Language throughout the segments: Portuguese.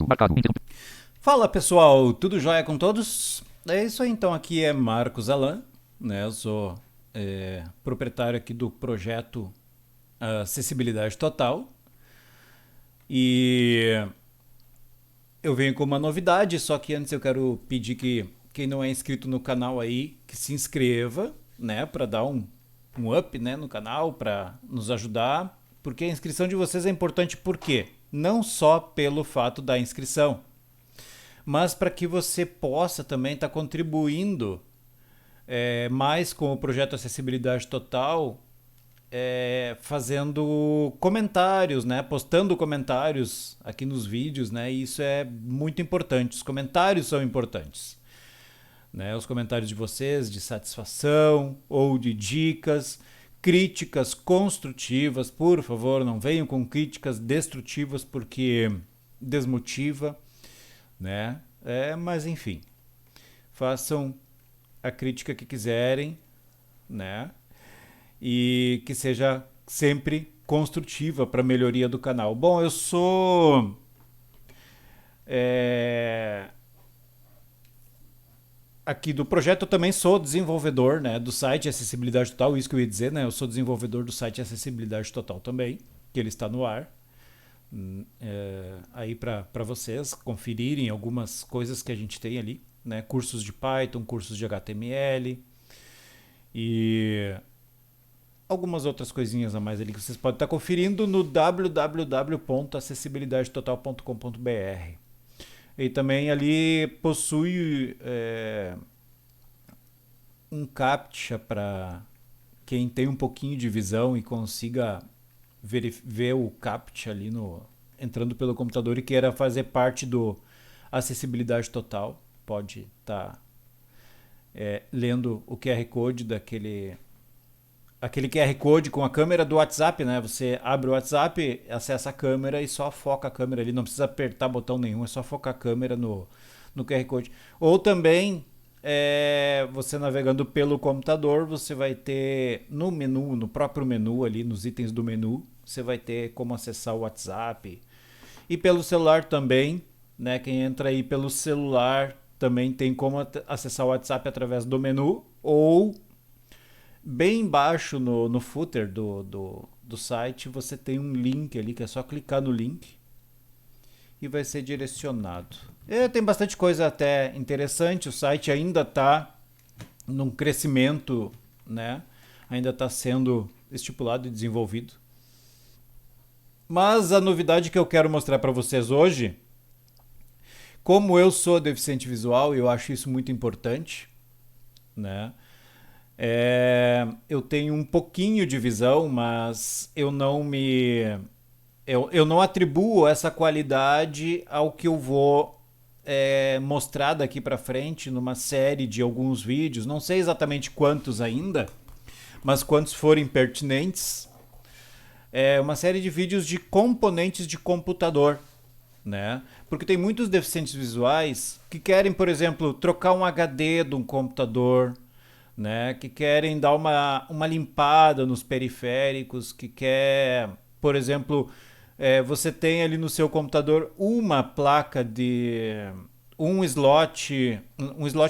Marcado. Fala pessoal, tudo jóia com todos? É isso aí então, aqui é Marcos Alan, né? Eu sou proprietário aqui do projeto Acessibilidade Total e eu venho com uma novidade, só que antes eu quero pedir que quem não é inscrito no canal aí, que se inscreva, né? Para dar um up, né, no canal, para nos ajudar, porque a inscrição de vocês é importante por quê? Não só pelo fato da inscrição, mas para que você possa também estar contribuindo mais com o projeto Acessibilidade Total, fazendo comentários, né? Postando comentários aqui nos vídeos, né? E isso é muito importante. Os comentários são importantes, né? Os comentários de vocês, de satisfação ou de dicas, críticas construtivas, por favor, não venham com críticas destrutivas porque desmotiva, né? Mas enfim, façam a crítica que quiserem, né? E que seja sempre construtiva para a melhoria do canal. Bom, eu sou é, aqui do projeto, eu também sou desenvolvedor, né, do site Acessibilidade Total, isso que eu ia dizer, né? Eu sou desenvolvedor do site Acessibilidade Total também, que ele está no ar. Aí para vocês conferirem algumas coisas que a gente tem ali, né? Cursos de Python, cursos de HTML e algumas outras coisinhas a mais ali que vocês podem estar conferindo no www.acessibilidadetotal.com.br. E também ali possui um CAPTCHA para quem tem um pouquinho de visão e consiga ver o CAPTCHA ali entrando pelo computador e queira fazer parte do Acessibilidade Total. Pode estar lendo o QR Code aquele QR Code com a câmera do WhatsApp, né? Você abre o WhatsApp, acessa a câmera e só foca a câmera ali, não precisa apertar botão nenhum, é só focar a câmera no QR Code. Ou também, você navegando pelo computador, você vai ter no menu, no próprio menu ali, nos itens do menu, você vai ter como acessar o WhatsApp. E pelo celular também, né? Quem entra aí pelo celular também tem como acessar o WhatsApp através do menu ou bem embaixo no footer do site você tem um link ali que é só clicar no link e vai ser direcionado. Tem bastante coisa até interessante, o site ainda está num crescimento, né? Ainda está sendo estipulado e desenvolvido. Mas a novidade que eu quero mostrar para vocês hoje, como eu sou deficiente visual e eu acho isso muito importante, né? Eu tenho um pouquinho de visão, mas eu não atribuo essa qualidade ao que eu vou mostrar daqui para frente numa série de alguns vídeos. Não sei exatamente quantos ainda, mas quantos forem pertinentes. Uma série de vídeos de componentes de computador, né? Porque tem muitos deficientes visuais que querem, por exemplo, trocar um HD de um computador, né? Que querem dar uma limpada nos periféricos, que quer, por exemplo, você tem ali no seu computador uma placa de um slot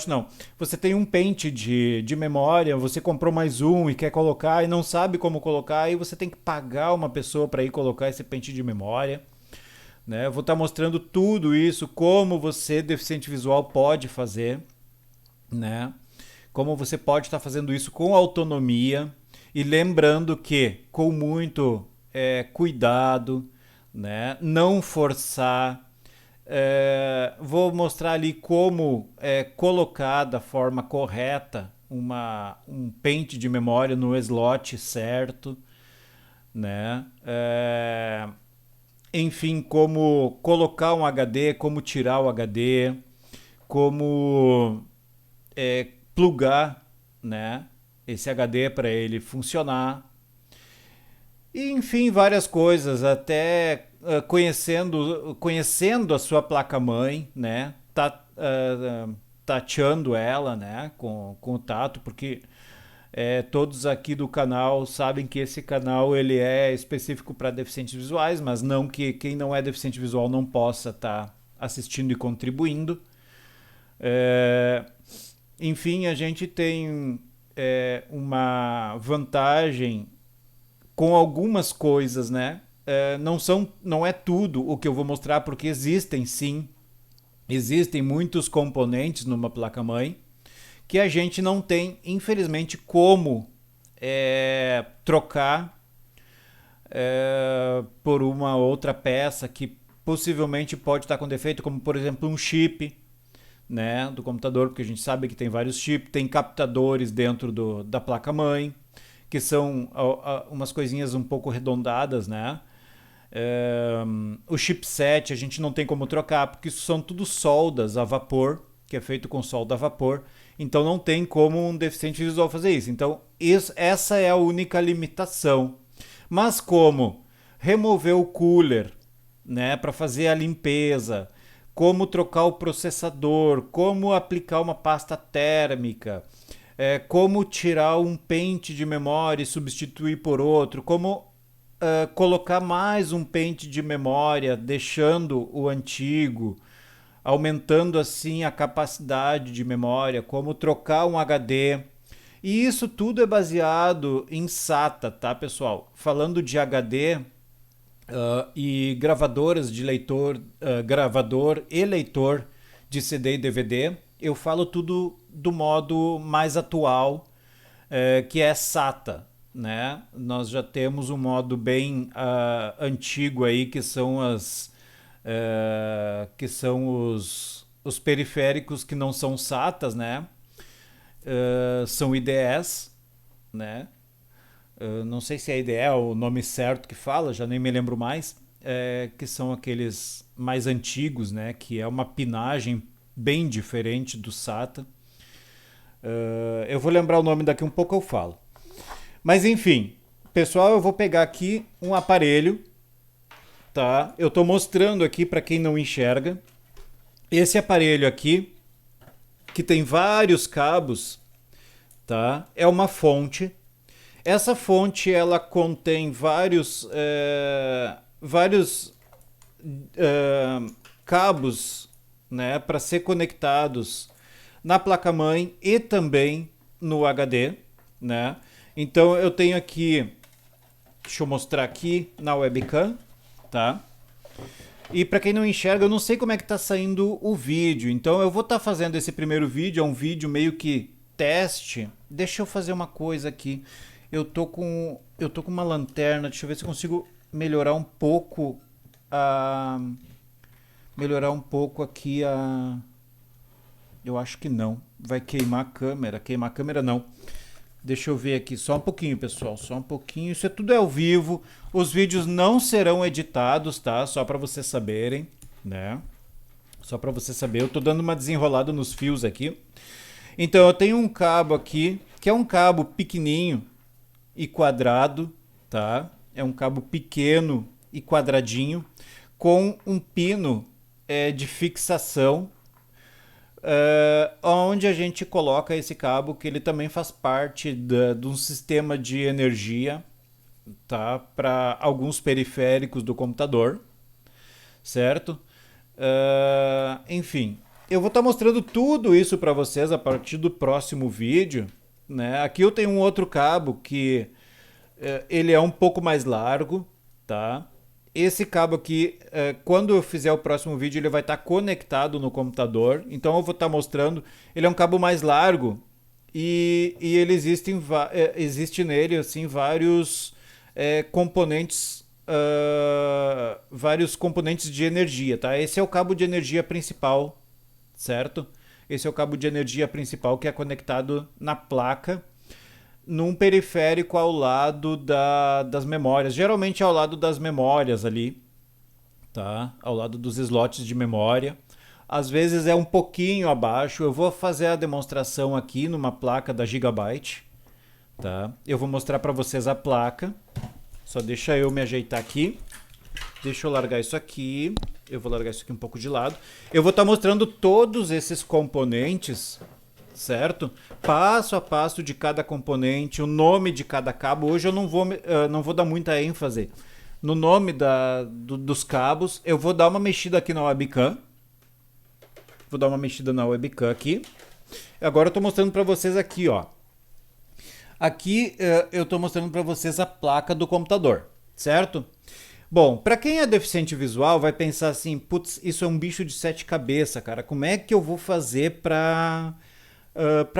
não, você tem um pente de memória, você comprou mais um e quer colocar e não sabe como colocar, aí você tem que pagar uma pessoa para ir colocar esse pente de memória, né? Eu vou estar mostrando tudo isso, como você, deficiente visual, pode fazer, né? Como você pode estar fazendo isso com autonomia e lembrando que com muito cuidado, né? Não forçar. Vou mostrar ali como colocar da forma correta um pente de memória no slot certo, né? Enfim, como colocar um HD, como tirar o HD, como plugar, né, esse HD para ele funcionar. E, enfim, várias coisas, até conhecendo a sua placa-mãe, né, tateando ela, né, com o tato, porque todos aqui do canal sabem que esse canal ele é específico para deficientes visuais, mas não que quem não é deficiente visual não possa estar assistindo e contribuindo. Enfim, a gente tem uma vantagem com algumas coisas, né? Não é tudo o que eu vou mostrar, porque existem muitos componentes numa placa-mãe que a gente não tem, infelizmente, como trocar por uma outra peça que possivelmente pode estar com defeito, como por exemplo um chip, né, do computador, porque a gente sabe que tem vários chips, tem captadores dentro da placa-mãe, que são umas coisinhas um pouco arredondadas, né? O chipset a gente não tem como trocar, porque isso são tudo soldas a vapor, que é feito com solda a vapor, então não tem como um deficiente visual fazer isso. Então essa é a única limitação. Mas como remover o cooler, né, para fazer a limpeza, como trocar o processador, como aplicar uma pasta térmica, como tirar um pente de memória e substituir por outro, como colocar mais um pente de memória, deixando o antigo, aumentando assim a capacidade de memória, como trocar um HD. E isso tudo é baseado em SATA, tá, pessoal? Falando de HD, e gravadoras de leitor, gravador e leitor de CD e DVD, eu falo tudo do modo mais atual, que é SATA, né? Nós já temos um modo bem antigo aí, que são os periféricos que não são SATAs, né? São IDEs, né? Não sei se é IDE o nome certo que fala, já nem me lembro mais, que são aqueles mais antigos, né? Que é uma pinagem bem diferente do SATA. Eu vou lembrar o nome daqui um pouco, eu falo. Mas enfim, pessoal, eu vou pegar aqui um aparelho, tá? Eu estou mostrando aqui para quem não enxerga. Esse aparelho aqui, que tem vários cabos, tá? É uma fonte. Essa fonte ela contém vários cabos, né, para ser conectados na placa-mãe e também no HD, né? Então eu tenho aqui, deixa eu mostrar aqui na webcam, tá? E para quem não enxerga, eu não sei como é que tá saindo o vídeo, então eu vou estar fazendo esse primeiro vídeo, é um vídeo meio que teste. Deixa eu fazer uma coisa aqui. Eu tô com uma lanterna, deixa eu ver se eu consigo melhorar um pouco aqui a... Eu acho que não. Vai queimar a câmera. Queimar a câmera não. Deixa eu ver aqui. Só um pouquinho, pessoal. Só um pouquinho. Isso é tudo ao vivo. Os vídeos não serão editados, tá? Só para vocês saberem, né? Só para você saber. Eu tô dando uma desenrolada nos fios aqui. Então, eu tenho um cabo aqui, que é um cabo pequenininho e quadrado, tá? É um cabo pequeno e quadradinho, com um pino de fixação, onde a gente coloca esse cabo, que ele também faz parte de um sistema de energia, tá? Para alguns periféricos do computador, certo? Enfim, eu vou estar mostrando tudo isso para vocês a partir do próximo vídeo, né? Aqui eu tenho um outro cabo que ele é um pouco mais largo, tá? Esse cabo aqui, quando eu fizer o próximo vídeo, ele vai estar conectado no computador. Então eu vou estar mostrando. Ele é um cabo mais largo e ele existe nele assim vários componentes, de energia, tá? Esse é o cabo de energia principal, certo? Esse é o cabo de energia principal que é conectado na placa, num periférico ao lado das memórias, geralmente ao lado das memórias ali, tá? Ao lado dos slots de memória. Às vezes é um pouquinho abaixo. Eu vou fazer a demonstração aqui numa placa da Gigabyte, tá? Eu vou mostrar para vocês a placa. Só deixa eu me ajeitar aqui. Deixa eu largar isso aqui. Eu vou largar isso aqui um pouco de lado. Eu vou estar mostrando todos esses componentes, certo? Passo a passo de cada componente, o nome de cada cabo. Hoje eu não vou dar muita ênfase no nome dos cabos. Eu vou dar uma mexida aqui na webcam, Vou dar uma mexida na webcam aqui. Agora eu estou mostrando para vocês aqui, ó. Aqui eu estou mostrando para vocês a placa do computador, certo? Bom, para quem é deficiente visual vai pensar assim, putz, isso é um bicho de 7 cabeças, cara. Como é que eu vou fazer para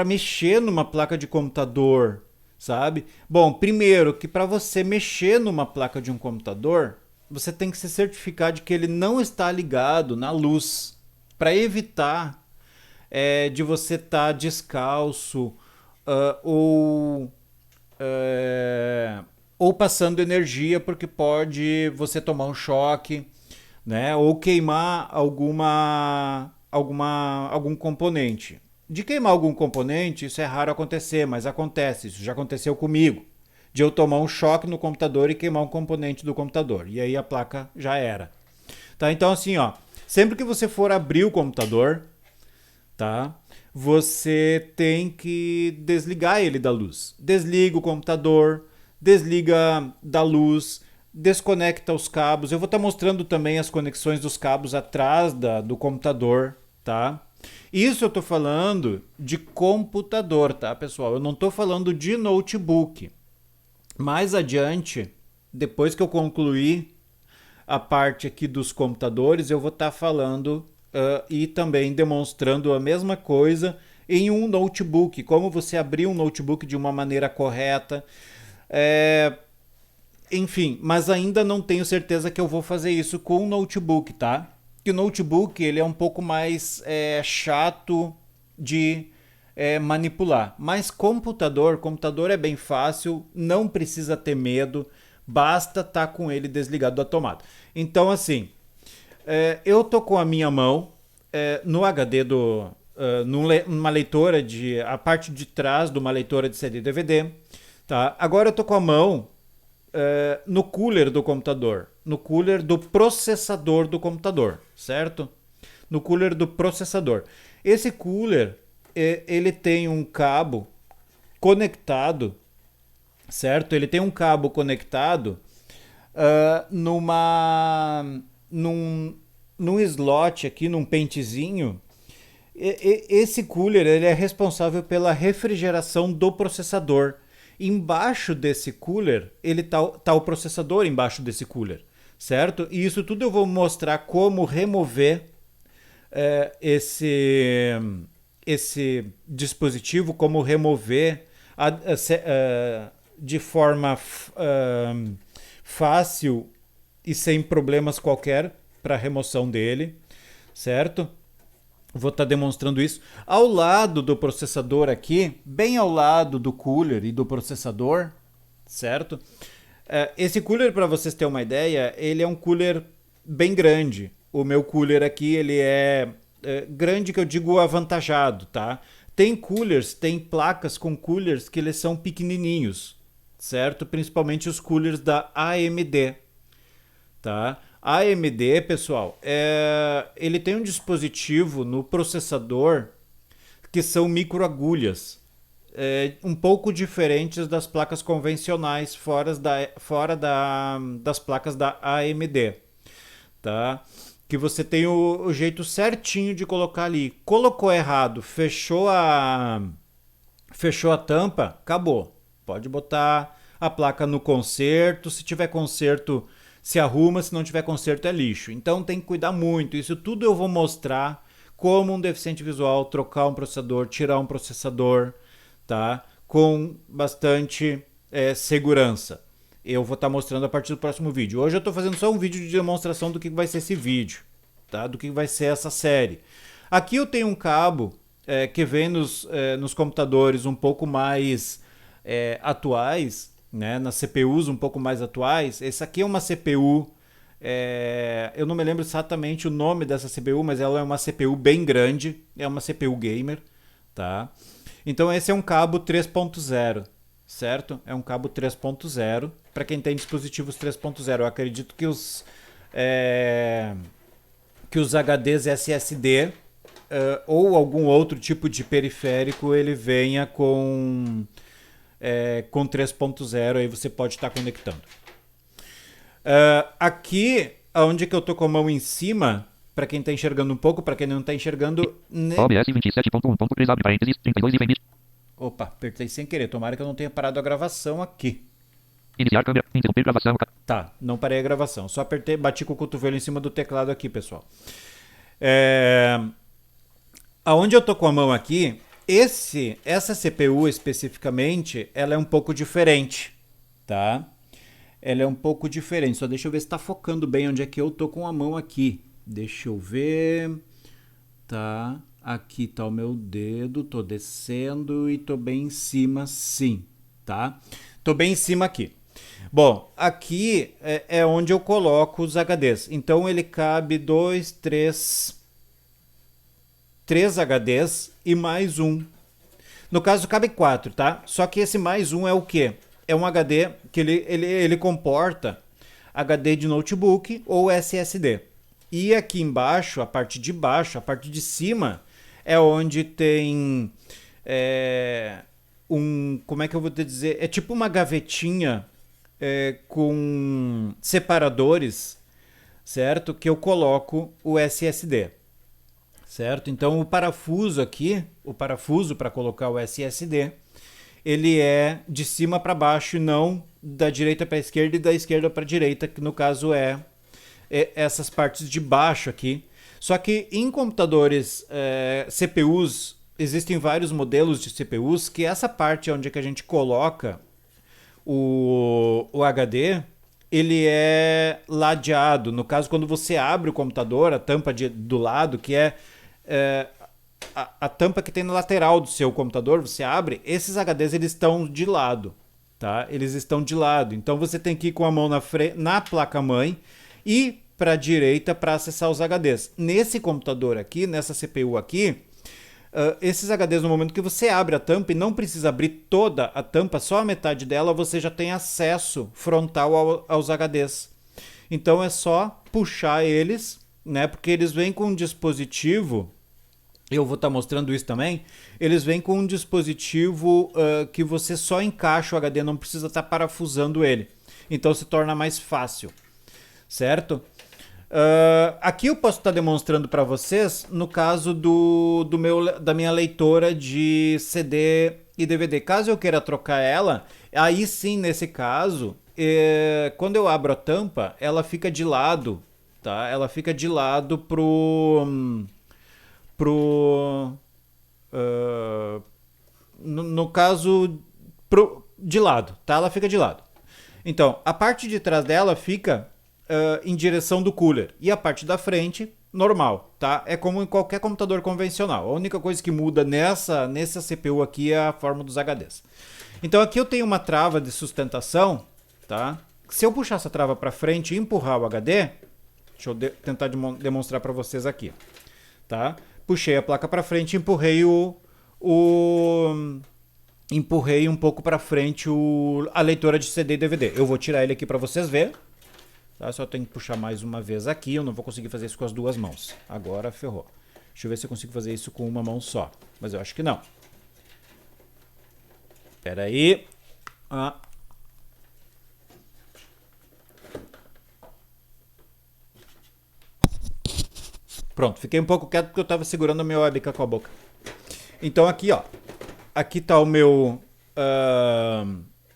mexer numa placa de computador, sabe? Bom, primeiro que para você mexer numa placa de um computador, você tem que se certificar de que ele não está ligado na luz, para evitar de você estar descalço ou ou passando energia, porque pode você tomar um choque, né? Ou queimar algum componente. De queimar algum componente, isso é raro acontecer, mas acontece. Isso já aconteceu comigo. De eu tomar um choque no computador e queimar um componente do computador. E aí a placa já era. Tá? Então assim, ó, sempre que você for abrir o computador, tá? Você tem que desligar ele da luz. Desliga o computador, desliga da luz, desconecta os cabos. Eu vou estar mostrando também as conexões dos cabos atrás do computador, tá? Isso eu estou falando de computador, tá, pessoal? Eu não estou falando de notebook. Mais adiante, depois que eu concluir a parte aqui dos computadores, eu vou estar falando e também demonstrando a mesma coisa em um notebook, como você abrir um notebook de uma maneira correta. Enfim, mas ainda não tenho certeza que eu vou fazer isso com o notebook, tá? Que o notebook ele é um pouco mais chato de manipular. Mas computador é bem fácil, não precisa ter medo, basta estar com ele desligado da tomada. Então assim, eu tô com a minha mão no HD numa leitora a parte de trás de uma leitora de CD e DVD, tá? Agora eu tô com a mão no cooler do computador, no cooler do processador do computador, certo? No cooler do processador. Esse cooler, ele tem um cabo conectado, certo? Ele tem um cabo conectado num slot aqui, num pentezinho. Esse cooler ele é responsável pela refrigeração do processador. Embaixo desse cooler, ele tá o processador embaixo desse cooler, certo? E isso tudo eu vou mostrar como remover esse dispositivo, como remover de forma fácil e sem problemas qualquer para remoção dele, certo? Vou estar demonstrando isso. Ao lado do processador aqui, bem ao lado do cooler e do processador, certo? Esse cooler, para vocês terem uma ideia, ele é um cooler bem grande. O meu cooler aqui, ele é grande, que eu digo avantajado, tá? Tem placas com coolers que eles são pequenininhos, certo? Principalmente os coolers da AMD, tá? A AMD, pessoal, ele tem um dispositivo no processador que são microagulhas, um pouco diferentes das placas convencionais fora das placas da AMD, tá? Que você tem o jeito certinho de colocar ali. Colocou errado, fechou a tampa, acabou. Pode botar a placa no conserto, se tiver conserto se arruma, se não tiver conserto é lixo. Então tem que cuidar muito. Isso tudo eu vou mostrar como um deficiente visual trocar um processador, tirar um processador, tá? Com bastante segurança. Eu vou estar mostrando a partir do próximo vídeo. Hoje eu estou fazendo só um vídeo de demonstração do que vai ser esse vídeo, tá? Do que vai ser essa série. Aqui eu tenho um cabo que vem nos computadores um pouco mais atuais, né, nas CPUs um pouco mais atuais. Essa aqui é uma CPU, eu não me lembro exatamente o nome dessa CPU, mas ela é uma CPU bem grande, é uma CPU gamer, tá? Então esse é um cabo 3.0, certo? É um cabo 3.0 para quem tem dispositivos 3.0. Eu acredito que os HDs SSD ou algum outro tipo de periférico ele venha com 3.0, aí você pode estar conectando. Aqui, onde que eu tô com a mão em cima, para quem está enxergando um pouco, para quem não está enxergando... OBS 27.1.3 abre parênteses, 32 e bit. Opa, apertei sem querer, tomara que eu não tenha parado a gravação aqui. Iniciar câmera, interromper gravação. Tá, não parei a gravação, só apertei, bati com o cotovelo em cima do teclado aqui, pessoal. Aonde eu tô com a mão aqui, essa CPU especificamente, ela é um pouco diferente, tá? Ela é um pouco diferente, só deixa eu ver se tá focando bem onde é que eu tô com a mão aqui. Deixa eu ver, tá, aqui tá o meu dedo, tô descendo e tô bem em cima sim, tá? Tô bem em cima aqui. Bom, aqui é onde eu coloco os HDs, então ele cabe 3 HDs e mais um. No caso cabe 4, tá? Só que esse mais um é o quê? É um HD que ele comporta HD de notebook ou SSD. E aqui embaixo, a parte de baixo, a parte de cima, é onde tem como é que eu vou te dizer? É tipo uma gavetinha com separadores, certo? Que eu coloco o SSD. Certo? Então o parafuso aqui, o parafuso para colocar o SSD, ele é de cima para baixo e não da direita para a esquerda e da esquerda para a direita, que no caso é essas partes de baixo aqui. Só que em computadores CPUs, existem vários modelos de CPUs que essa parte onde é que a gente coloca o HD, ele é ladeado. No caso, quando você abre o computador, a tampa do lado, que é a tampa que tem na lateral do seu computador, você abre, esses HDs eles estão de lado, tá? Eles estão de lado. Então você tem que ir com a mão na placa-mãe e para a direita para acessar os HDs. Nesse computador aqui, nessa CPU aqui, esses HDs, no momento que você abre a tampa e não precisa abrir toda a tampa, só a metade dela, você já tem acesso frontal aos HDs. Então é só puxar eles, né? Porque eles vêm com um dispositivo, eu vou estar mostrando isso também, eles vêm com um dispositivo que você só encaixa o HD, não precisa estar parafusando ele. Então se torna mais fácil, certo? Aqui eu posso estar demonstrando para vocês no caso da minha leitora de CD e DVD. Caso eu queira trocar ela, aí sim, nesse caso, quando eu abro a tampa, ela fica de lado, tá? Ela fica de lado no caso de lado, tá? Ela fica de lado. Então, a parte de trás dela fica em direção do cooler e a parte da frente normal, tá? É como em qualquer computador convencional. A única coisa que muda nessa CPU aqui é a forma dos HDs. Então aqui eu tenho uma trava de sustentação, tá? Se eu puxar essa trava para frente e empurrar o HD, deixa eu tentar demonstrar para vocês aqui, tá? Puxei a placa para frente, empurrei empurrei um pouco para frente a leitora de CD e DVD. Eu vou tirar ele aqui para vocês verem. Tá? Só tenho que puxar mais uma vez aqui. Eu não vou conseguir fazer isso com as duas mãos. Agora ferrou. Deixa eu ver se eu consigo fazer isso com uma mão só. Mas eu acho que não. Espera aí. Pronto, fiquei um pouco quieto porque eu estava segurando a minha webcam com a boca. Então aqui, ó. Aqui tá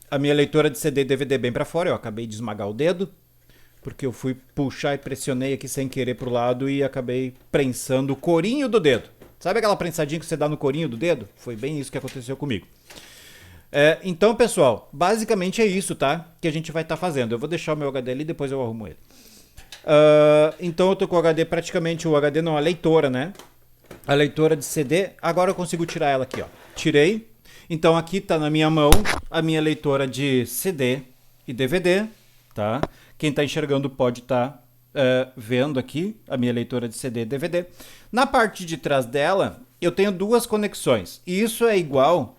a minha leitora de CD e DVD bem para fora. Eu acabei de esmagar o dedo, porque eu fui puxar e pressionei aqui sem querer pro lado e acabei prensando o corinho do dedo. Sabe aquela prensadinha que você dá no corinho do dedo? Foi bem isso que aconteceu comigo. Então, pessoal, basicamente é isso, tá? Que a gente vai estar fazendo. Eu vou deixar o meu HD ali, depois eu arrumo ele. Então eu tô com o HD praticamente, o HD não, a leitora, né? A leitora de CD, agora eu consigo tirar ela aqui, ó. Tirei. Então aqui tá na minha mão a minha leitora de CD e DVD, tá? Quem tá enxergando pode estar vendo aqui a minha leitora de CD e DVD. Na parte de trás dela, eu tenho duas conexões. E isso é igual,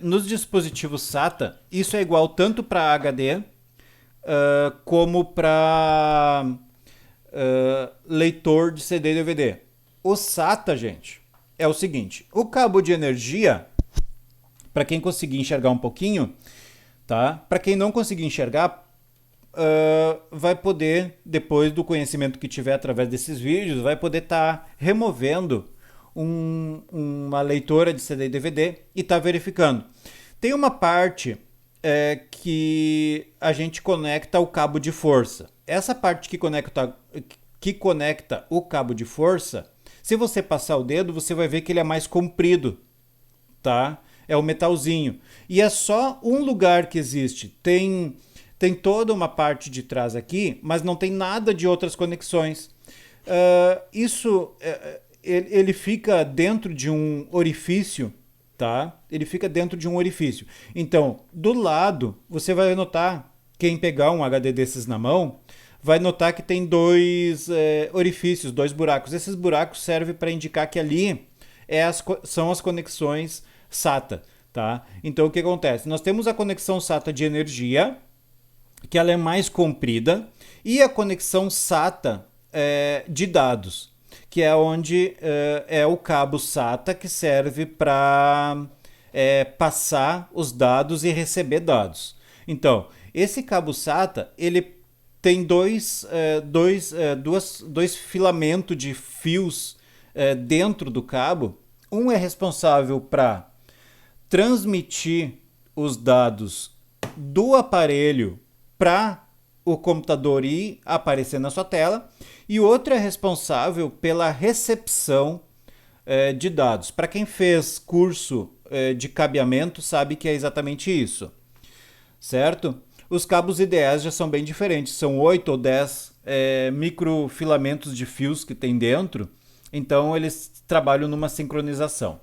nos dispositivos SATA, isso é igual tanto para HD como para leitor de CD e DVD. O SATA, gente, é o seguinte: o cabo de energia, para quem conseguir enxergar um pouquinho, tá? Para quem não conseguir enxergar, vai poder, depois do conhecimento que tiver através desses vídeos, vai poder estar removendo uma leitora de CD e DVD e estar verificando. Tem uma parte que a gente conecta o cabo de força. Essa parte que conecta o cabo de força, se você passar o dedo, você vai ver que ele é mais comprido, tá? É o metalzinho. E é só um lugar que existe. Tem toda uma parte de trás aqui, mas não tem nada de outras conexões. Ele fica dentro de um orifício, tá? Ele fica dentro de um orifício. Então, do lado, você vai notar, quem pegar um HD desses na mão, vai notar que tem dois orifícios, dois buracos. Esses buracos servem para indicar que ali são as conexões SATA, tá? Então, o que acontece? Nós temos a conexão SATA de energia, que ela é mais comprida, e a conexão SATA de dados, que é onde é o cabo SATA que serve para passar os dados e receber dados. Então, esse cabo SATA, ele tem dois filamentos de fios dentro do cabo. Um é responsável para transmitir os dados do aparelho para o computador ir aparecer na sua tela, e o outro é responsável pela recepção de dados. Para quem fez curso de cabeamento sabe que é exatamente isso, certo? Os cabos IDEs já são bem diferentes, são 8 ou 10 microfilamentos de fios que tem dentro, então eles trabalham numa sincronização.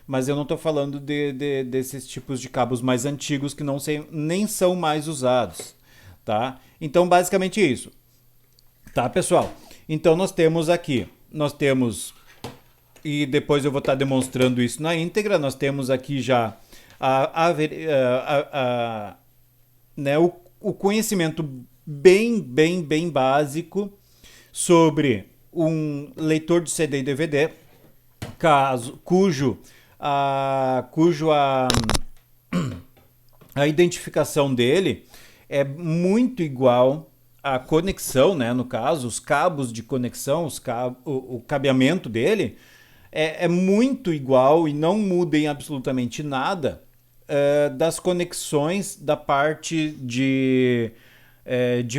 Mas eu não estou falando desses tipos de cabos mais antigos que nem são mais usados, tá? Então, basicamente isso, tá, pessoal? Então, nós temos, e depois eu vou estar demonstrando isso na íntegra, nós temos aqui já né, o conhecimento bem básico sobre um leitor de CD e DVD, cujo a identificação dele é muito igual à conexão, né? No caso, os cabos de conexão, o cabeamento dele é muito igual e não muda em absolutamente nada das conexões da parte de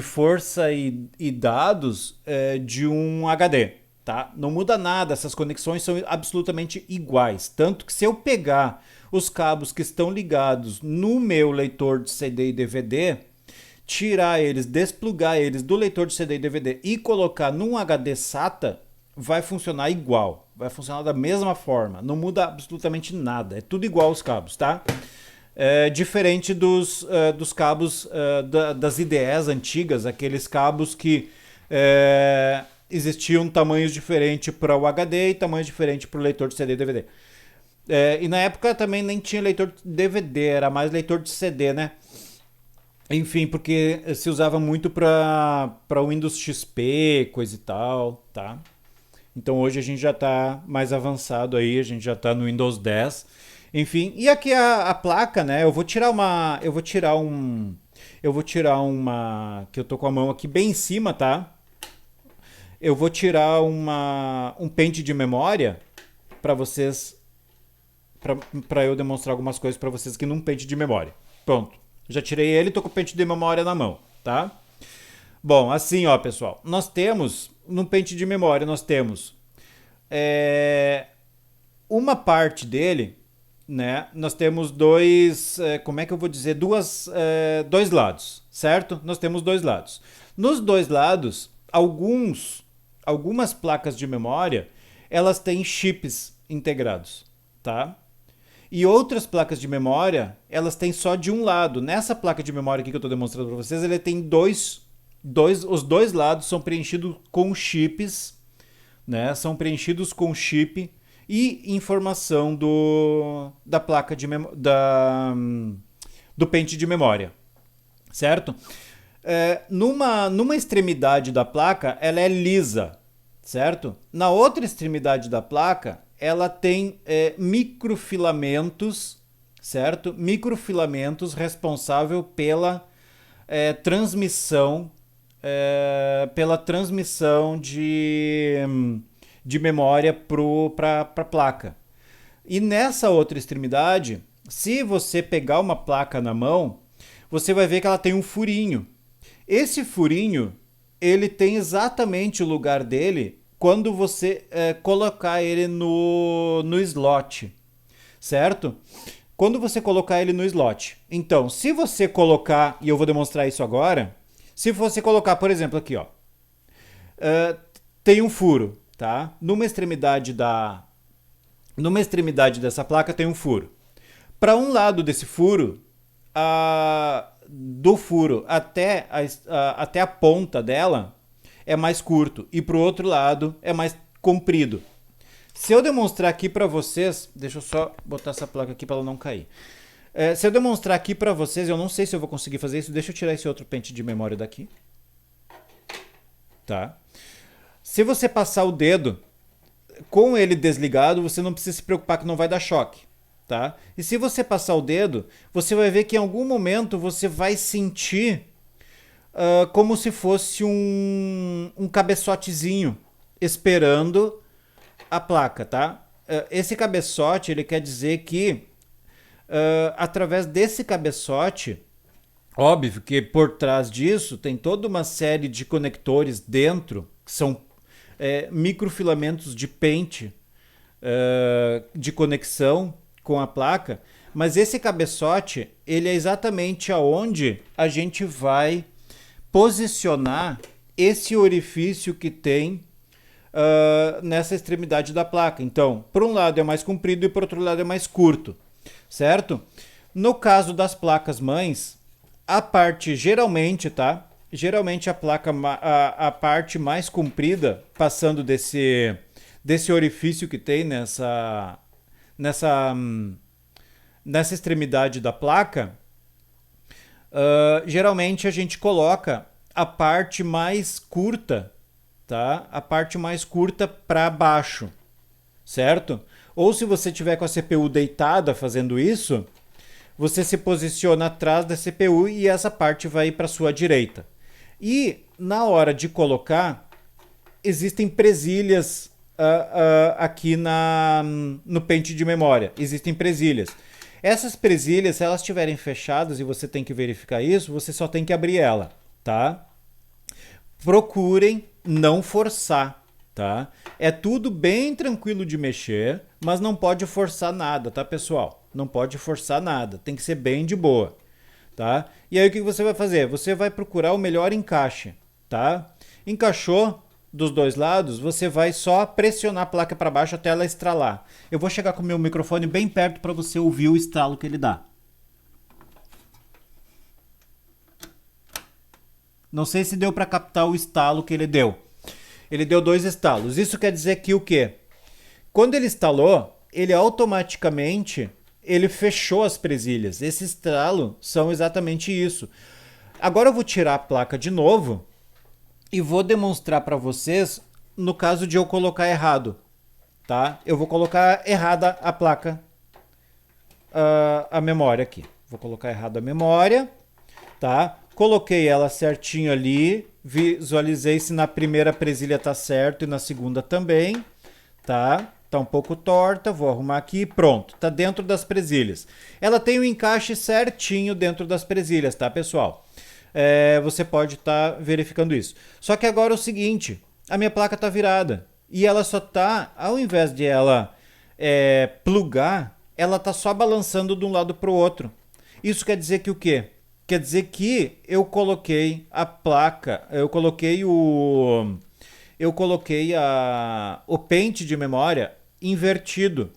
força e dados de um HD. Tá? Não muda nada, essas conexões são absolutamente iguais. Tanto que se eu pegar os cabos que estão ligados no meu leitor de CD e DVD, tirar eles, desplugar eles do leitor de CD e DVD e colocar num HD SATA, vai funcionar igual. Vai funcionar da mesma forma. Não muda absolutamente nada. É tudo igual os cabos, tá? Diferente dos cabos das IDEs antigas, aqueles cabos que existiam tamanhos diferentes para o HD e tamanhos diferentes para o leitor de CD e DVD. E na época também nem tinha leitor de DVD, era mais leitor de CD, né? Enfim, porque se usava muito para Windows XP, coisa e tal, tá? Então hoje a gente já está mais avançado aí, a gente já está no Windows 10. Enfim, e aqui a placa, né? Eu vou tirar uma que eu tô com a mão aqui bem em cima, tá? Eu vou tirar um pente de memória para vocês, para eu demonstrar algumas coisas para vocês aqui num pente de memória. Pronto, já tirei ele, tô com o pente de memória na mão, tá? Bom, assim, ó, pessoal, nós temos no pente de memória nós temos uma parte dele, né? Nós temos dois lados, certo? Nós temos dois lados. Nos dois lados, algumas placas de memória, elas têm chips integrados, tá? E outras placas de memória, elas têm só de um lado. Nessa placa de memória aqui que eu estou demonstrando para vocês, ele tem os dois lados são preenchidos com chips, né? São preenchidos com chip e informação da placa do pente de memória, certo? Numa extremidade da placa, ela é lisa, certo? Na outra extremidade da placa, ela tem microfilamentos, certo? Microfilamentos responsável pela transmissão, pela transmissão de memória para a placa. E nessa outra extremidade, se você pegar uma placa na mão, você vai ver que ela tem um furinho. Esse furinho, ele tem exatamente o lugar dele quando você colocar ele no slot, certo? Quando você colocar ele no slot. Então, se você colocar, e eu vou demonstrar isso agora, se você colocar, por exemplo, aqui, ó, tem um furo, tá? Numa extremidade dessa placa tem um furo. Para um lado desse furo, do furo até a ponta dela é mais curto e para o outro lado é mais comprido. Se eu demonstrar aqui para vocês, deixa eu só botar essa placa aqui para ela não cair. Se eu demonstrar aqui para vocês, eu não sei se eu vou conseguir fazer isso, deixa eu tirar esse outro pente de memória daqui. Tá? Se você passar o dedo com ele desligado, você não precisa se preocupar que não vai dar choque. Tá? E se você passar o dedo, você vai ver que em algum momento você vai sentir como se fosse um cabeçotezinho esperando a placa, tá? Esse cabeçote, ele quer dizer que através desse cabeçote, óbvio que por trás disso tem toda uma série de conectores dentro, que são microfilamentos de pente de conexão com a placa, mas esse cabeçote, ele é exatamente aonde a gente vai posicionar esse orifício que tem nessa extremidade da placa. Então, por um lado é mais comprido e por outro lado é mais curto, certo? No caso das placas mães, a parte geralmente, tá? Geralmente a parte mais comprida, passando desse orifício que tem nessa extremidade da placa, geralmente a gente coloca a parte mais curta, tá? A parte mais curta para baixo, certo? Ou se você tiver com a CPU deitada fazendo isso, você se posiciona atrás da CPU e essa parte vai para sua direita. E na hora de colocar, existem presilhas aqui no pente de memória. Existem presilhas. Essas presilhas, se elas estiverem fechadas e você tem que verificar isso, você só tem que abrir ela, tá? Procurem não forçar, tá? É tudo bem tranquilo de mexer, mas não pode forçar nada, tá, pessoal? Não pode forçar nada, tem que ser bem de boa, tá? E aí o que você vai fazer? Você vai procurar o melhor encaixe, tá? Encaixou dos dois lados, você vai só pressionar a placa para baixo até ela estralar. Eu vou chegar com o meu microfone bem perto para você ouvir o estalo que ele dá. Não sei se deu para captar o estalo que ele deu. Ele deu 2 estalos. Isso quer dizer que o quê? Quando ele estalou, ele automaticamente ele fechou as presilhas. Esse estalo são exatamente isso. Agora eu vou tirar a placa de novo e vou demonstrar para vocês no caso de eu colocar errado, tá? Eu vou colocar errada a placa, a memória aqui. Vou colocar errado a memória, tá? Coloquei ela certinho ali, visualizei se na primeira presilha tá certo e na segunda também, tá? Tá um pouco torta, vou arrumar aqui, pronto, tá dentro das presilhas. Ela tem um encaixe certinho dentro das presilhas, tá, pessoal? Você pode estar verificando isso. Só que agora é o seguinte, a minha placa tá virada e ela só tá, ao invés de ela plugar, ela tá só balançando de um lado para o outro. Isso quer dizer que o quê? Quer dizer que eu coloquei a placa, eu coloquei o pente de memória invertido.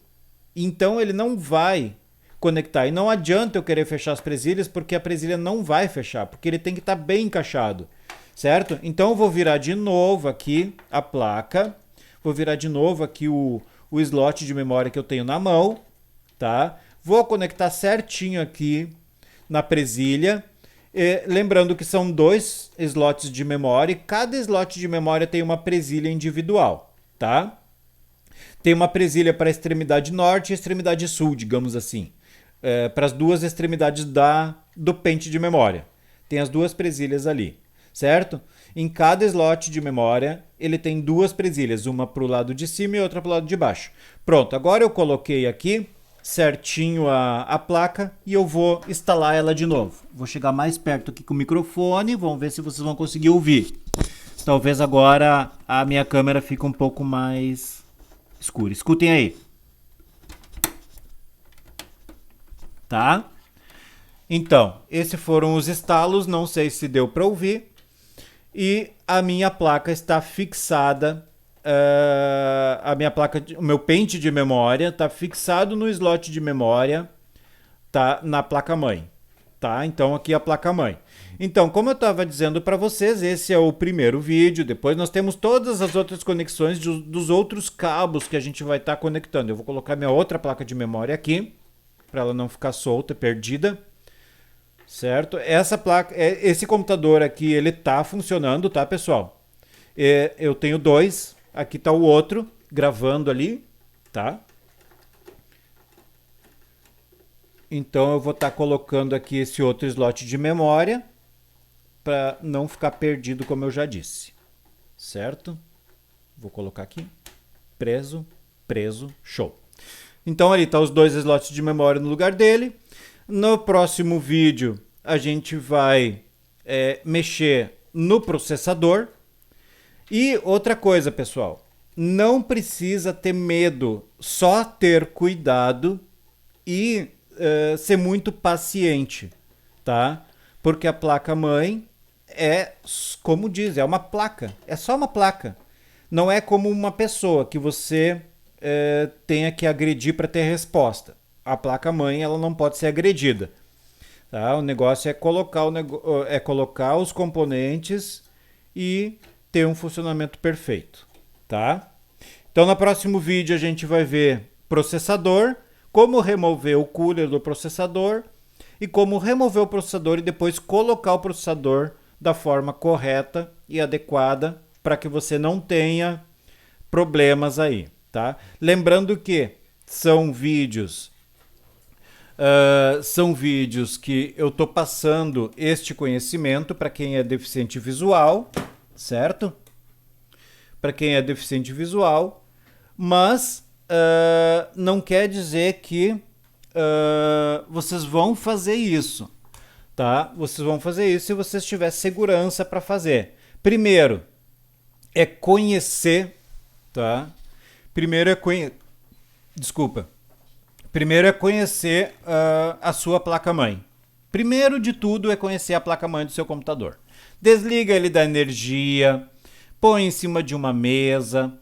Então ele não vai conectar. E não adianta eu querer fechar as presilhas, porque a presilha não vai fechar, porque ele tem que estar bem encaixado, certo? Então eu vou virar de novo aqui a placa, vou virar de novo aqui o slot de memória que eu tenho na mão, tá? Vou conectar certinho aqui na presilha, lembrando que são 2 slots de memória e cada slot de memória tem uma presilha individual, tá? Tem uma presilha para a extremidade norte e a extremidade sul, digamos assim, para as 2 extremidades do pente de memória. Tem as duas presilhas ali, certo? Em cada slot de memória, ele tem duas presilhas, uma para o lado de cima e outra para o lado de baixo. Pronto, agora eu coloquei aqui certinho a placa e eu vou instalar ela de novo. Vou chegar mais perto aqui com o microfone, vamos ver se vocês vão conseguir ouvir. Talvez agora a minha câmera fique um pouco mais escura. Escutem aí. Tá? Então, esses foram os estalos, não sei se deu para ouvir. E a minha placa está fixada, o meu pente de memória está fixado no slot de memória, tá na placa-mãe, tá? Então aqui a placa-mãe. Então, como eu estava dizendo para vocês, esse é o primeiro vídeo, depois nós temos todas as outras conexões dos outros cabos que a gente vai estar conectando. Eu vou colocar minha outra placa de memória aqui, para ela não ficar solta, perdida. Certo? Essa placa, esse computador aqui, ele tá funcionando, tá, pessoal? Eu tenho dois, aqui tá o outro, gravando ali, tá? Então eu vou estar colocando aqui esse outro slot de memória, para não ficar perdido, como eu já disse. Certo? Vou colocar aqui, preso, show. Então ali tá os dois slots de memória no lugar dele. No próximo vídeo, a gente vai mexer no processador. E outra coisa, pessoal, não precisa ter medo, só ter cuidado e ser muito paciente, tá? Porque a placa-mãe é, como diz, é uma placa, é só uma placa. Não é como uma pessoa que você tenha que agredir para ter resposta. A placa-mãe ela não pode ser agredida. Tá? O negócio é colocar os componentes e ter um funcionamento perfeito. Tá? Então, no próximo vídeo, a gente vai ver processador, como remover o cooler do processador e como remover o processador e depois colocar o processador da forma correta e adequada para que você não tenha problemas aí. Tá? Lembrando que são vídeos que eu estou passando este conhecimento para quem é deficiente visual, certo? Para quem é deficiente visual, mas não quer dizer que vocês vão fazer isso, tá? Vocês vão fazer isso se vocês tiverem segurança para fazer. Primeiro é conhecer, tá? Primeiro é conhecer a sua placa-mãe. Primeiro de tudo é conhecer a placa-mãe do seu computador. Desliga ele da energia, põe em cima de uma mesa,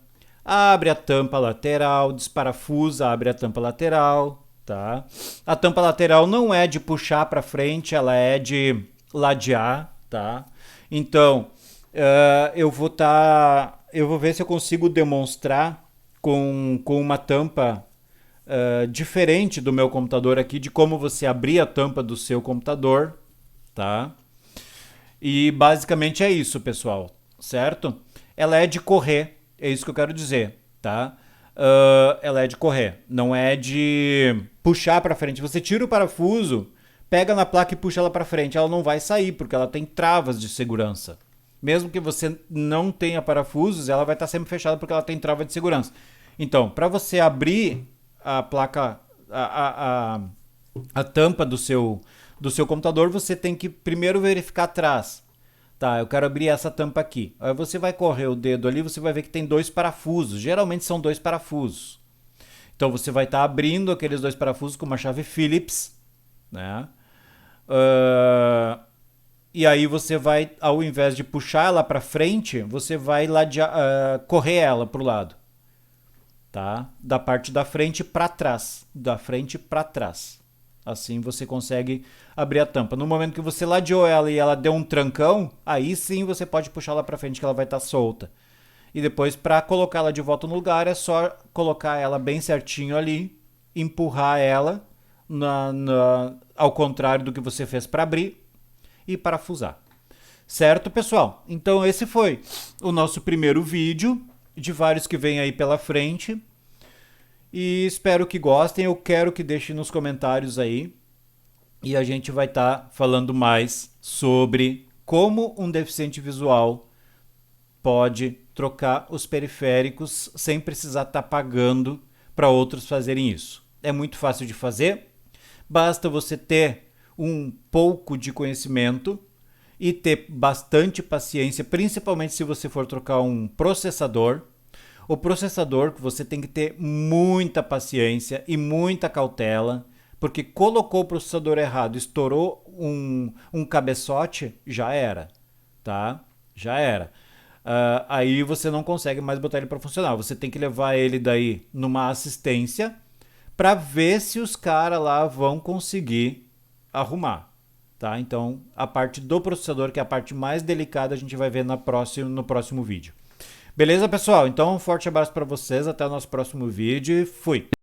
abre a tampa lateral, desparafusa, abre a tampa lateral, tá? A tampa lateral não é de puxar para frente, ela é de ladear, tá? Então, eu vou ver se eu consigo demonstrar com uma tampa diferente do meu computador aqui, de como você abrir a tampa do seu computador, tá? E basicamente é isso, pessoal, certo? Ela é de correr, é isso que eu quero dizer, tá? Ela é de correr, não é de puxar para frente. Você tira o parafuso, pega na placa e puxa ela para frente, ela não vai sair, porque ela tem travas de segurança. Mesmo que você não tenha parafusos, ela vai estar sempre fechada porque ela tem trava de segurança. Então, para você abrir a placa, a tampa do seu computador, você tem que primeiro verificar atrás. Tá, eu quero abrir essa tampa aqui. Aí você vai correr o dedo ali, você vai ver que tem dois parafusos. Geralmente são dois parafusos. Então você vai estar abrindo aqueles dois parafusos com uma chave Phillips, né? E aí você vai, ao invés de puxar ela para frente, você vai correr ela para o lado. Tá? Da parte da frente para trás, da frente para trás. Assim você consegue abrir a tampa. No momento que você ladeou ela e ela deu um trancão, aí sim você pode puxar ela para frente que ela vai estar solta. E depois, para colocar ela de volta no lugar, é só colocar ela bem certinho ali, empurrar ela ao contrário do que você fez para abrir e parafusar. Certo, pessoal? Então esse foi o nosso primeiro vídeo de vários que vem aí pela frente. E espero que gostem. Eu quero que deixem nos comentários aí e a gente vai estar falando mais sobre como um deficiente visual pode trocar os periféricos sem precisar estar pagando para outros fazerem isso. É muito fácil de fazer, basta você ter um pouco de conhecimento e ter bastante paciência, principalmente se você for trocar um processador. O processador, você tem que ter muita paciência e muita cautela, porque colocou o processador errado, estourou um cabeçote, já era, tá? Já era. Aí você não consegue mais botar ele para funcionar. Você tem que levar ele daí numa assistência para ver se os caras lá vão conseguir arrumar, tá? Então, a parte do processador, que é a parte mais delicada, a gente vai ver no próximo vídeo. Beleza, pessoal? Então, um forte abraço para vocês, até o nosso próximo vídeo e fui!